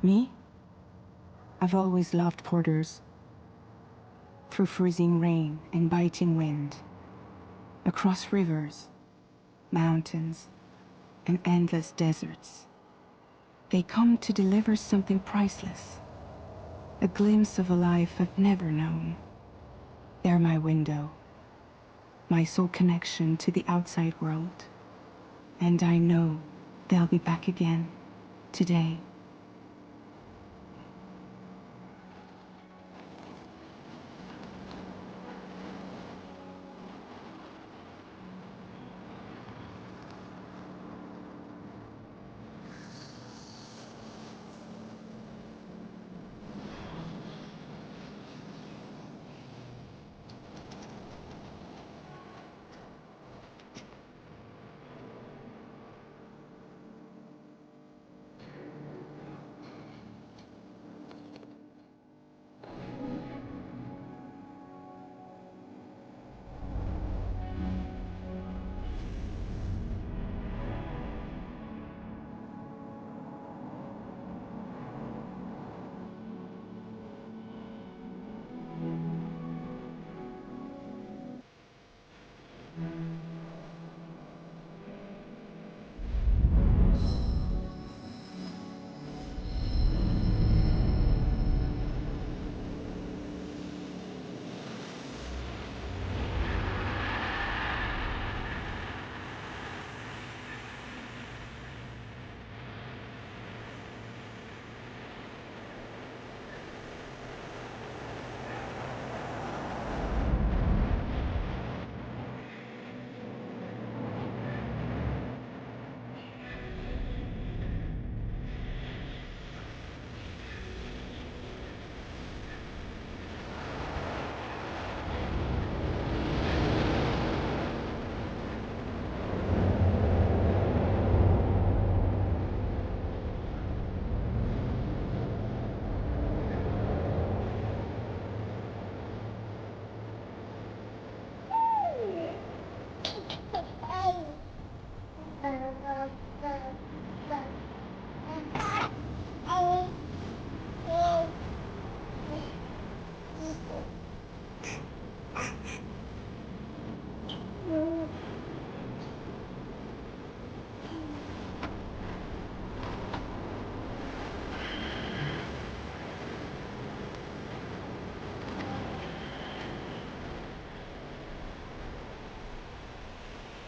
Me? I've always loved porters. Through freezing rain and biting wind, across rivers, mountains, and endless deserts. They come to deliver something priceless, a glimpse of a life I've never known. They're my window, my sole connection to the outside world. And I know they'll be back again today.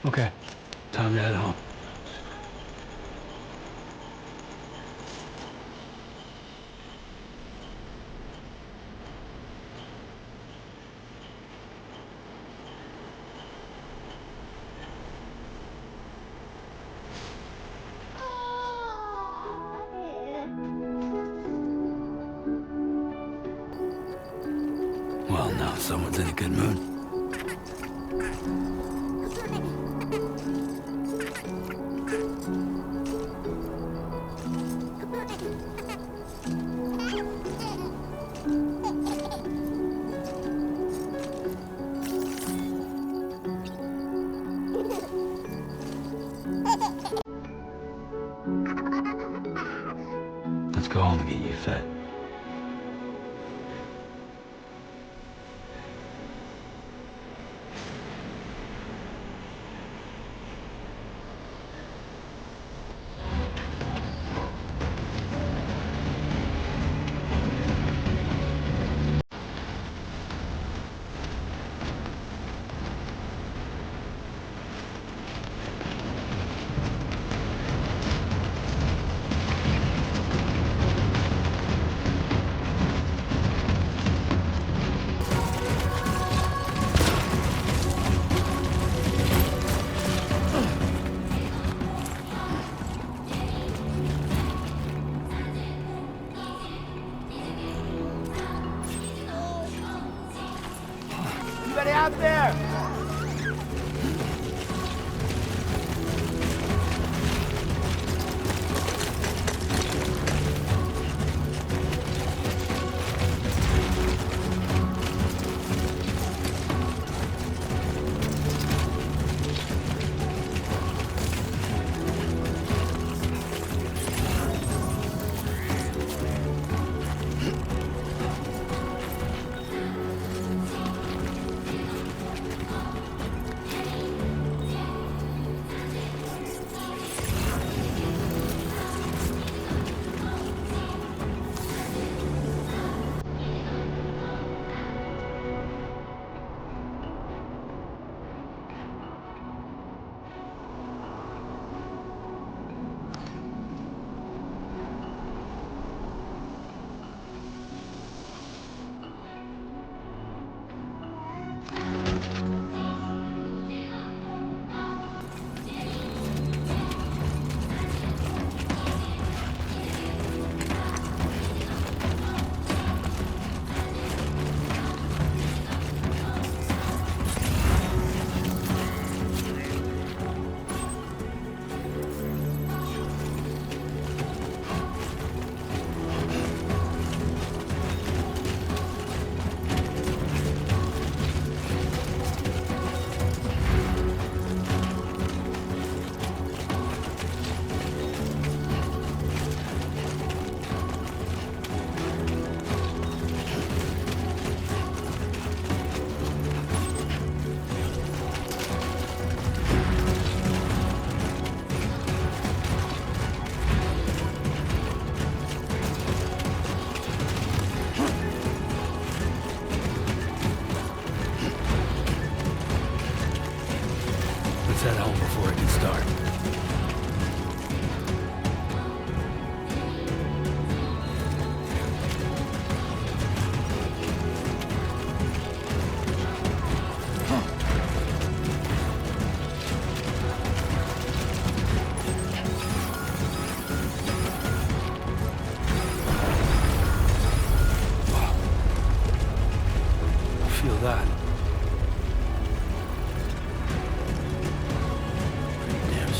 Okay, time to head home. Well, now someone's in a good mood. Let's go home and get you fed. Anybody out there? Let's head home before it gets dark. Feel that? Pretty damn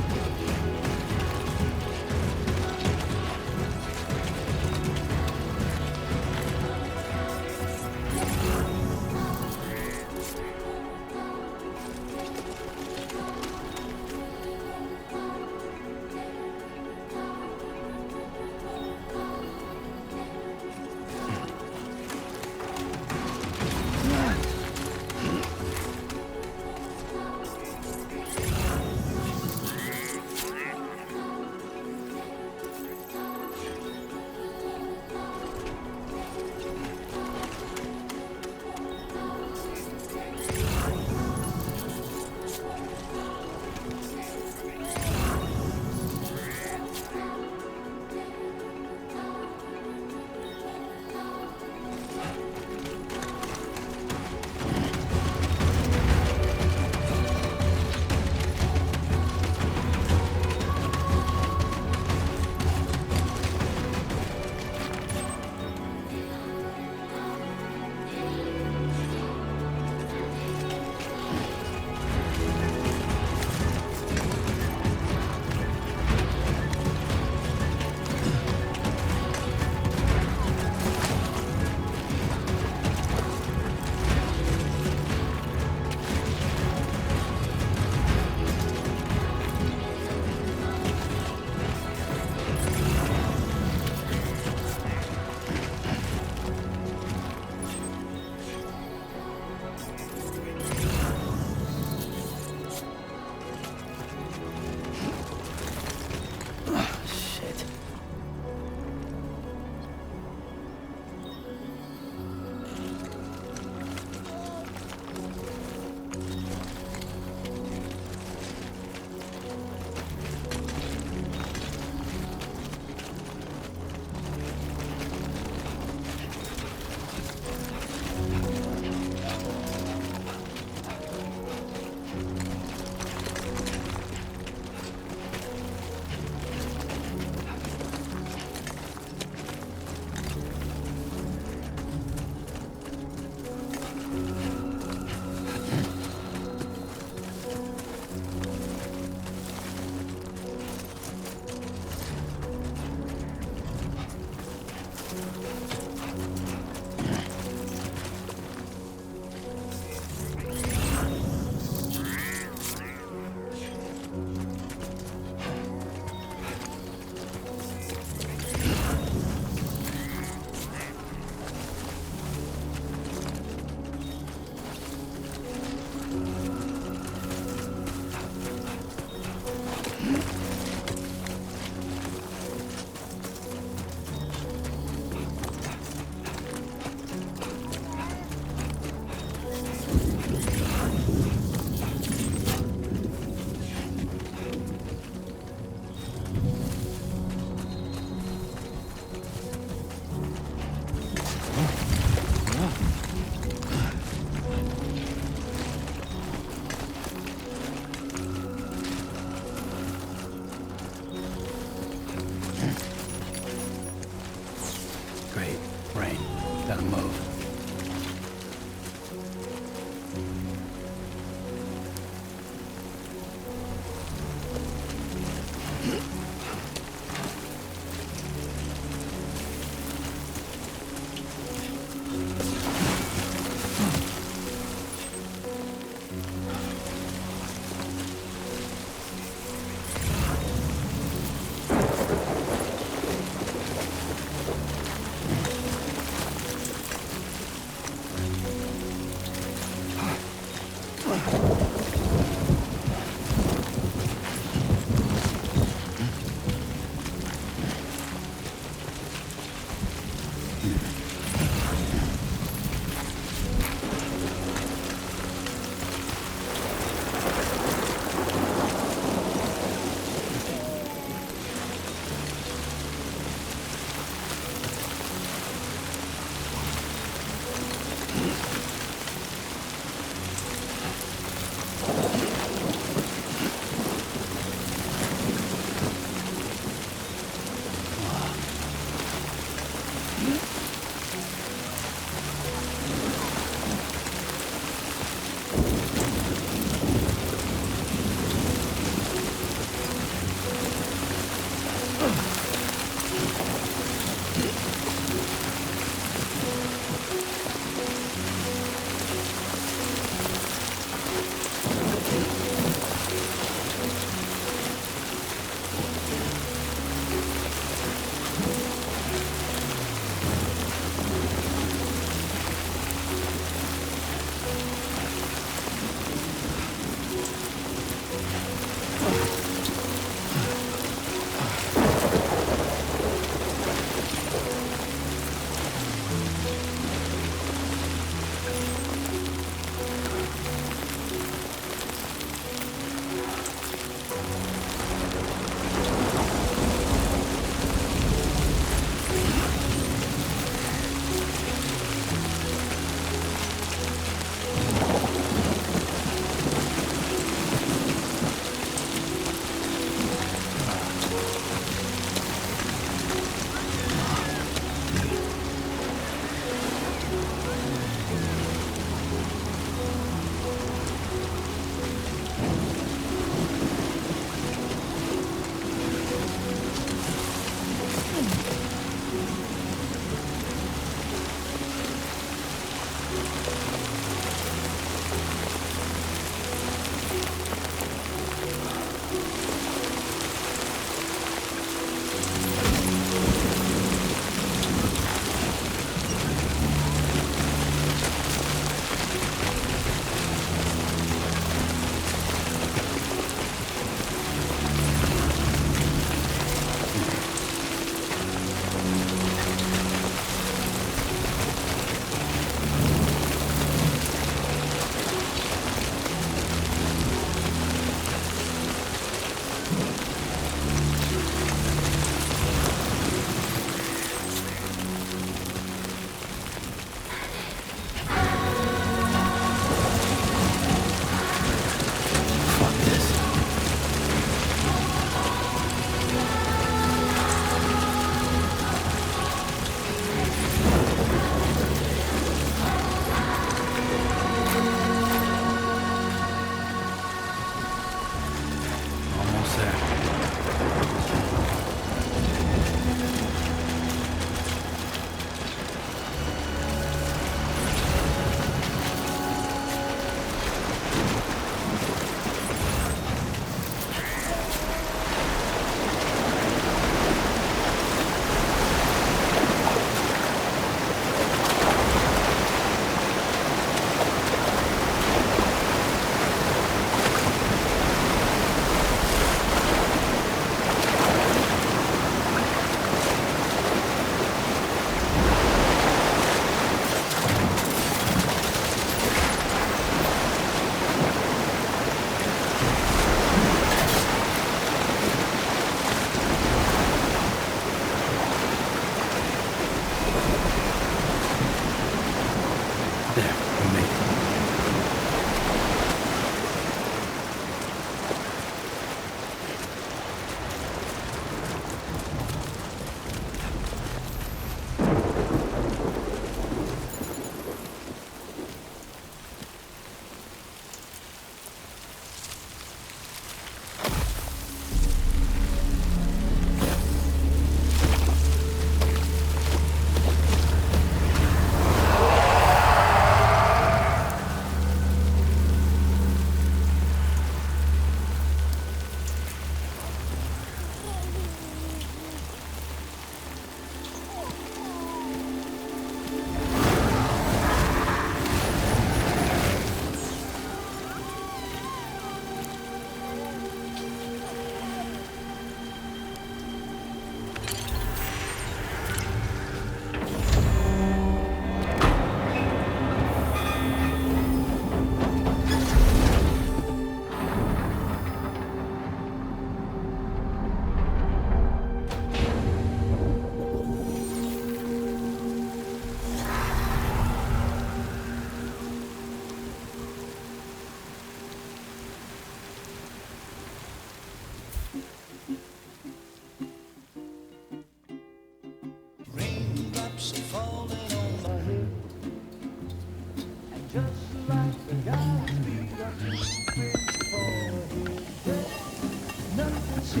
Hey,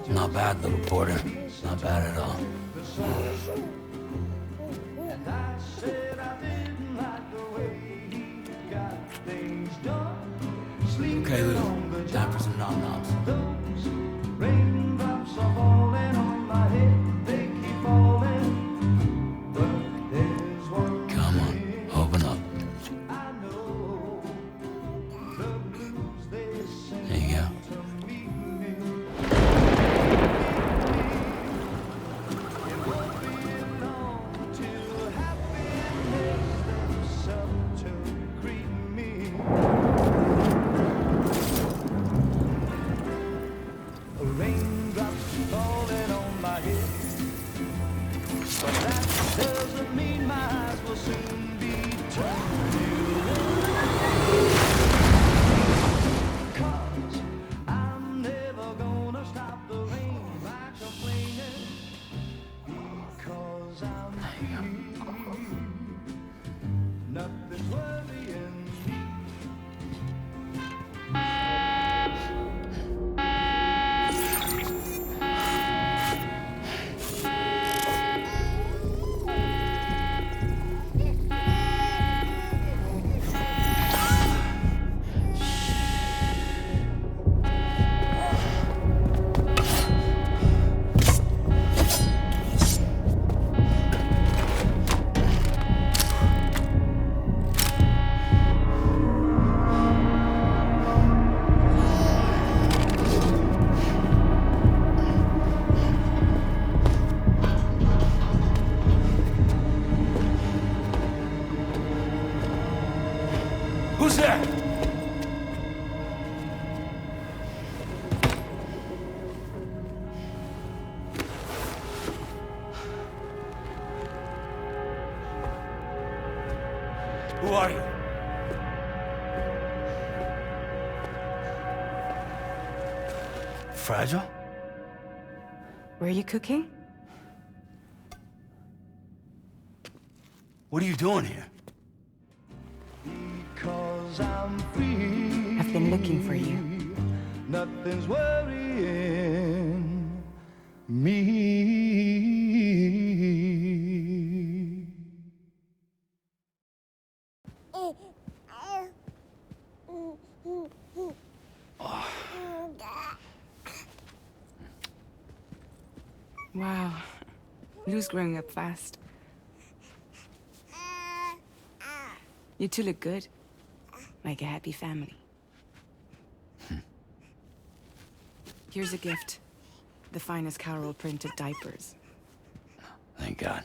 not bad, little porter. Not bad at all. Okay, Lou. Time for some nom-noms. Raindrops are falling on my head, they keep falling. But there's one Come on, open up. I know, the blues they sing There you go. to me. It won't be long till happiness themselves to greet me. Raindrops falling on my head, but that doesn't mean my eyes will soon be turned to 'cause I'm never gonna stop the rain by complaining, because I'm free. Nothing's worrying me. Who's there? Who are you? Fragile? Were you cooking? What are you doing here? Because I'm free. I've been looking for you. Nothing's worrying me. Wow. Lou's growing up fast. You two look good. Like a happy family. Here's a gift. The finest Carol printed diapers. Thank God.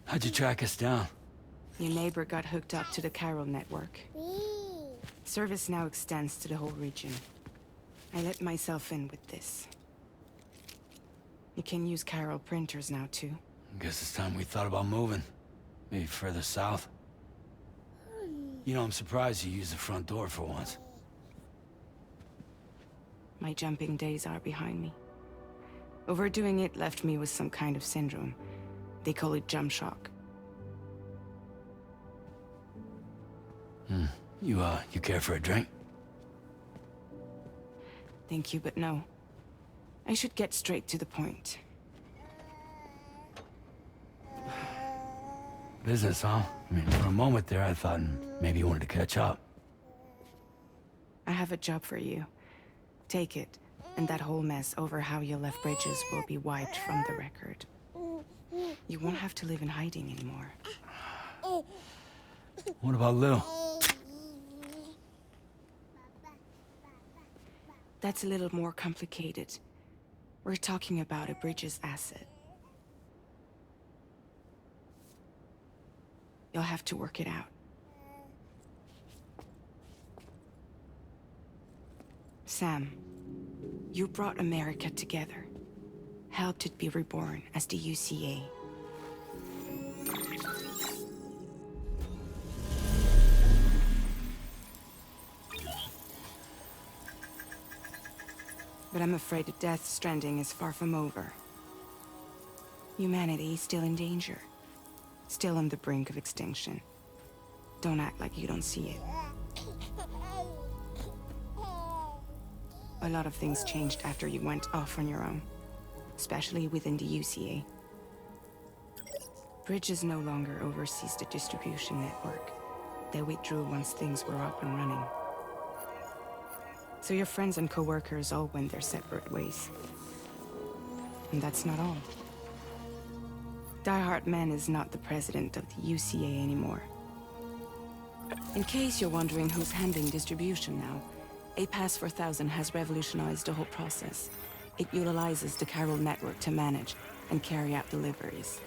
How'd you track us down? Your neighbor got hooked up to the Carol network. Service now extends to the whole region. I let myself in with this. You can use Carol printers now, too. Guess it's time we thought about moving. Maybe further south. You know, I'm surprised you used the front door for once. My jumping days are behind me. Overdoing it left me with some kind of syndrome. They call it jump shock. You care for a drink? Thank you, but no. I should get straight to the point. Business, huh? I mean, for a moment there, I thought maybe you wanted to catch up. I have a job for you. Take it, and that whole mess over how you left bridges will be wiped from the record. You won't have to live in hiding anymore. What about Lou? That's a little more complicated. We're talking about a bridges asset. You'll have to work it out. Sam, you brought America together. Helped it be reborn as the UCA. But I'm afraid the death stranding is far from over. Humanity is still in danger. Still on the brink of extinction. Don't act like you don't see it. A lot of things changed after you went off on your own, especially within the UCA. Bridges no longer oversees the distribution network. They withdrew once things were up and running. So your friends and co-workers all went their separate ways. And that's not all. Die Hartman is not the president of the UCA anymore. In case you're wondering who's handling distribution now, A Pass 4000 has revolutionized the whole process. It utilizes the chiral network to manage and carry out deliveries.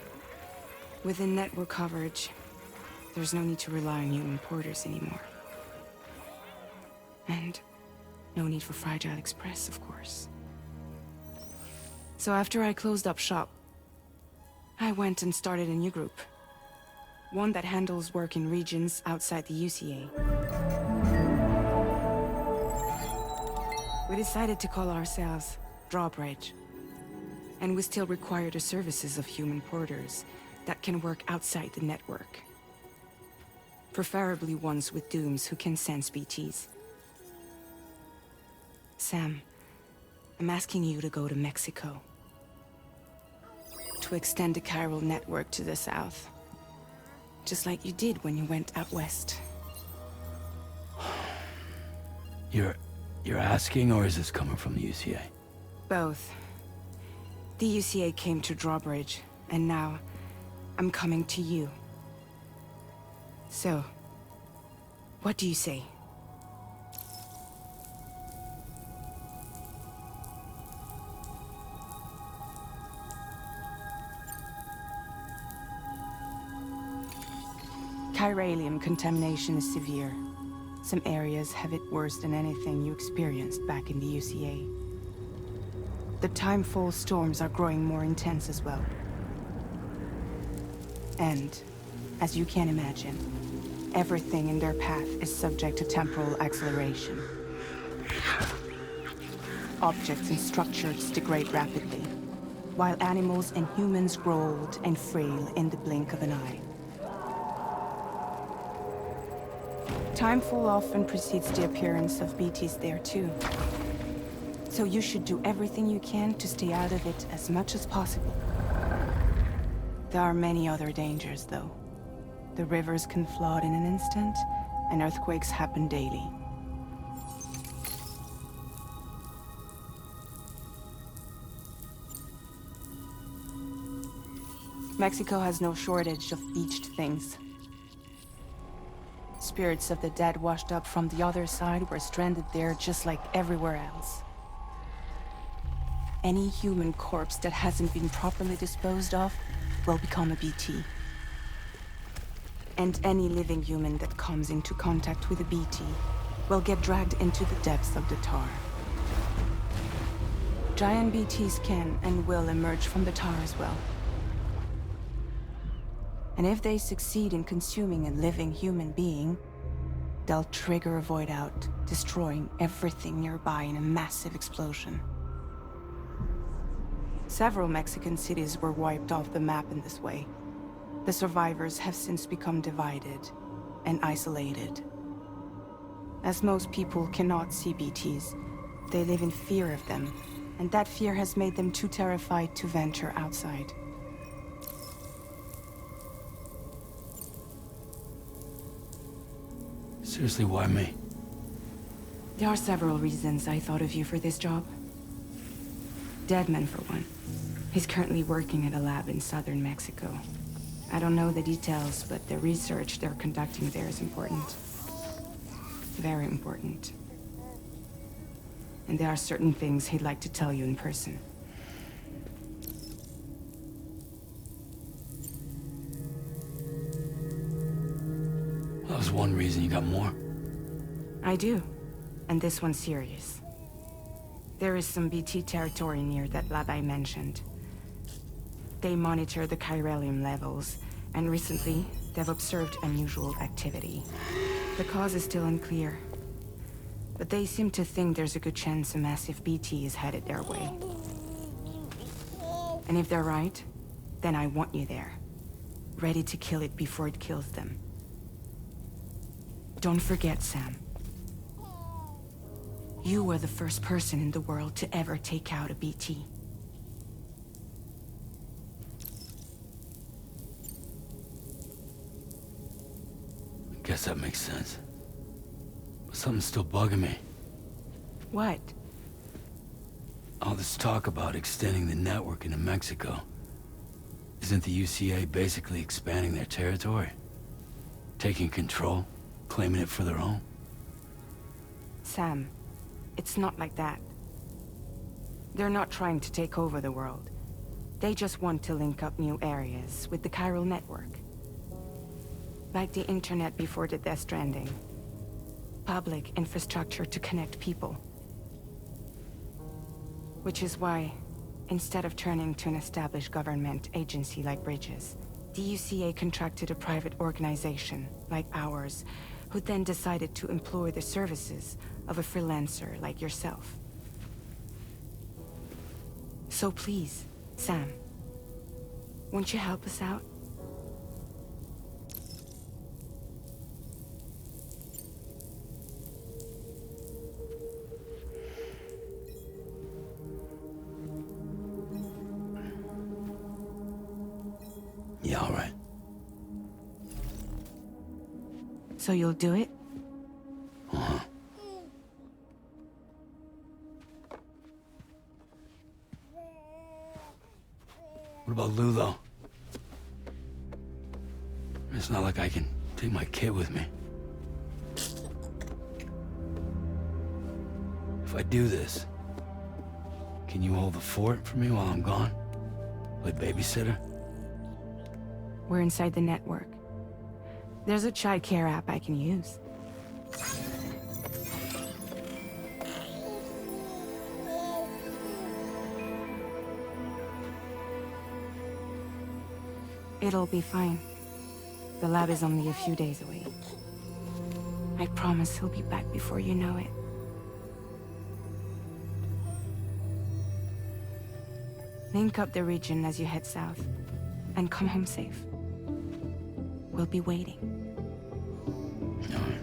Within network coverage, there's no need to rely on human porters anymore. And no need for Fragile Express, of course. So after I closed up shop, I went and started a new group. One that handles work in regions outside the UCA. We decided to call ourselves Drawbridge. And we still require the services of human porters that can work outside the network. Preferably ones with dooms who can sense BTs. Sam, I'm asking you to go to Mexico. To extend the chiral network to the south. Just like you did when you went out west. You're asking, or is this coming from the UCA? Both. The UCA came to Drawbridge, and now I'm coming to you. So, what do you say? Chiralium contamination is severe. Some areas have it worse than anything you experienced back in the UCA. The timefall storms are growing more intense as well. And, as you can imagine, everything in their path is subject to temporal acceleration. Objects and structures degrade rapidly, while animals and humans grow old and frail in the blink of an eye. Timefall often precedes the appearance of BTs there too. So you should do everything you can to stay out of it as much as possible. There are many other dangers, though. The rivers can flood in an instant, and earthquakes happen daily. Mexico has no shortage of beached things. Spirits of the dead washed up from the other side were stranded there just like everywhere else. Any human corpse that hasn't been properly disposed of will become a BT. And any living human that comes into contact with a BT will get dragged into the depths of the tar. Giant BTs can and will emerge from the tar as well. And if they succeed in consuming a living human being, they'll trigger a void out, destroying everything nearby in a massive explosion. Several Mexican cities were wiped off the map in this way. The survivors have since become divided and isolated. As most people cannot see BTs, they live in fear of them, and that fear has made them too terrified to venture outside. Seriously, why me? There are several reasons I thought of you for this job. Deadman, for one. He's currently working at a lab in southern Mexico. I don't know the details, but the research they're conducting there is important. Very important. And there are certain things he'd like to tell you in person. That was one reason. You got more? I do. And this one's serious. There is some BT territory near that lab I mentioned. They monitor the chiralium levels, and recently, they've observed unusual activity. The cause is still unclear, but they seem to think there's a good chance a massive BT is headed their way. And if they're right, then I want you there. ready to kill it before it kills them. Don't forget, Sam. You were the first person in the world to ever take out a BT. Guess that makes sense. But something's still bugging me. What? All this talk about extending the network into Mexico. Isn't the UCA basically expanding their territory? Taking control? Claiming it for their own? Sam, it's not like that. They're not trying to take over the world. They just want to link up new areas with the chiral network. Like the internet before the deathstranding. Public infrastructure to connect people. Which is why, instead of turning to an established government agency like Bridges, the UCA contracted a private organization, like ours, who then decided to employ the services of a freelancer like yourself. So please, Sam, won't you help us out? Yeah, all right. So you'll do it? Uh-huh. What about Lou, though? It's not like I can take my kid with me. If I do this, can you hold the fort for me while I'm gone? Play babysitter? We're inside the network. There's a child care app I can use. It'll be fine. The lab is only a few days away. I promise he'll be back before you know it. Link up the region as you head south, and come home safe. We'll be waiting. All right.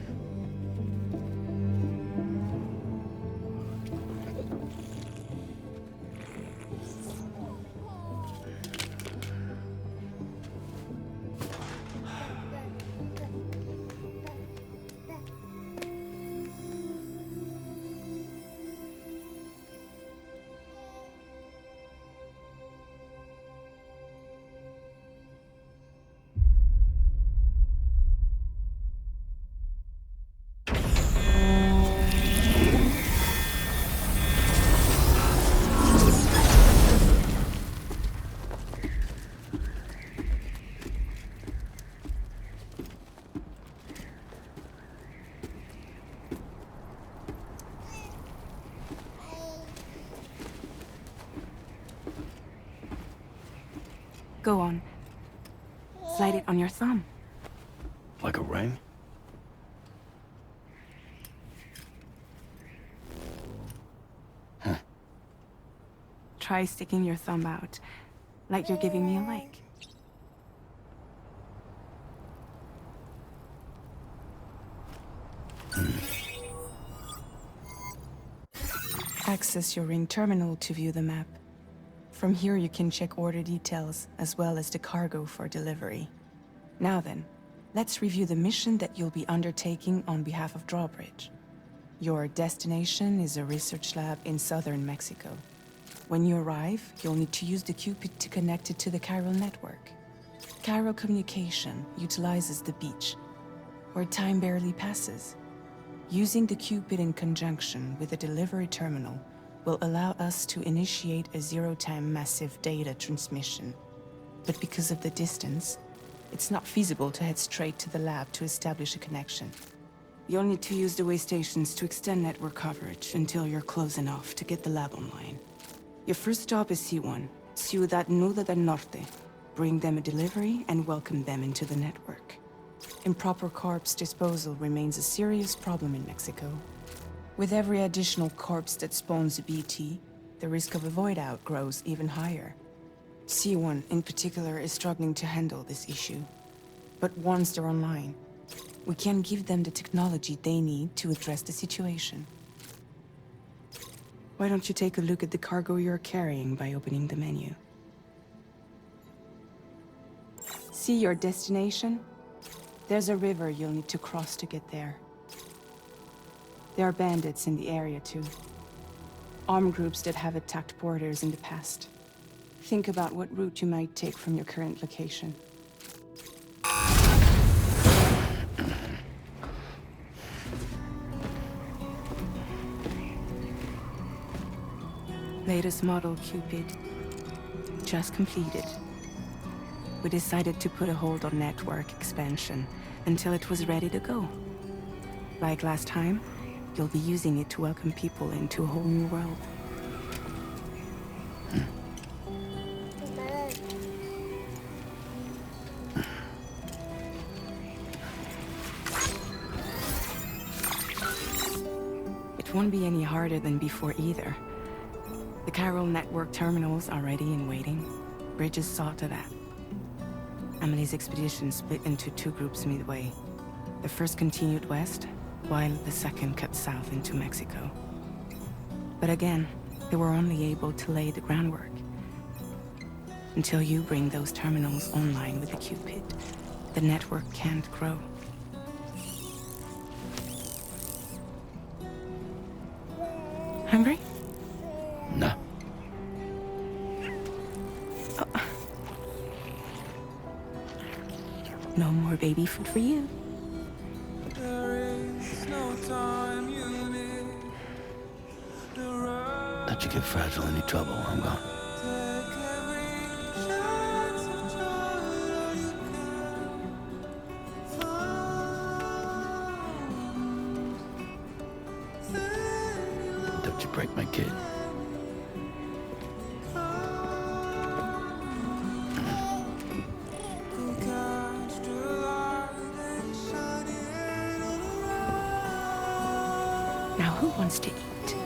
Go on. Slide it on your thumb. Like a ring? Huh. Try sticking your thumb out, like you're giving me a like. Access your ring terminal to view the map. From here you can check order details, as well as the cargo for delivery. Now then, let's review the mission that you'll be undertaking on behalf of Drawbridge. Your destination is a research lab in southern Mexico. When you arrive, you'll need to use the Cupid to connect it to the chiral network. Chiral communication utilizes the beach, where time barely passes. Using the Cupid in conjunction with the delivery terminal will allow us to initiate a zero-time massive data transmission. But because of the distance, it's not feasible to head straight to the lab to establish a connection. You'll need to use the way stations to extend network coverage until you're close enough to get the lab online. Your first stop is C1, Ciudad Nuda del Norte. Bring them a delivery and welcome them into the network. Improper corpse disposal remains a serious problem in Mexico. With every additional corpse that spawns a BT, the risk of a void out grows even higher. C1 in particular is struggling to handle this issue. But once they're online, we can give them the technology they need to address the situation. Why don't you take a look at the cargo you're carrying by opening the menu? See your destination? There's a river you'll need to cross to get there. There are bandits in the area too. Armed groups that have attacked borders in the past. Think about what route you might take from your current location. Latest model Cupid. Just completed. We decided to put a hold on network expansion until it was ready to go. Like last time, you'll be using it to welcome people into a whole new world. It won't be any harder than before either. The Chiral network terminals are ready and waiting. Bridges saw to that. Emily's expedition split into two groups midway. The first continued west, while the second cut south into Mexico. But again, they were only able to lay the groundwork. Until you bring those terminals online with the Cupid, the network can't grow. Hungry? No. No more baby food for you. Don't you get fragile any trouble while I'm gone. Don't you break my kid. Now who wants to eat?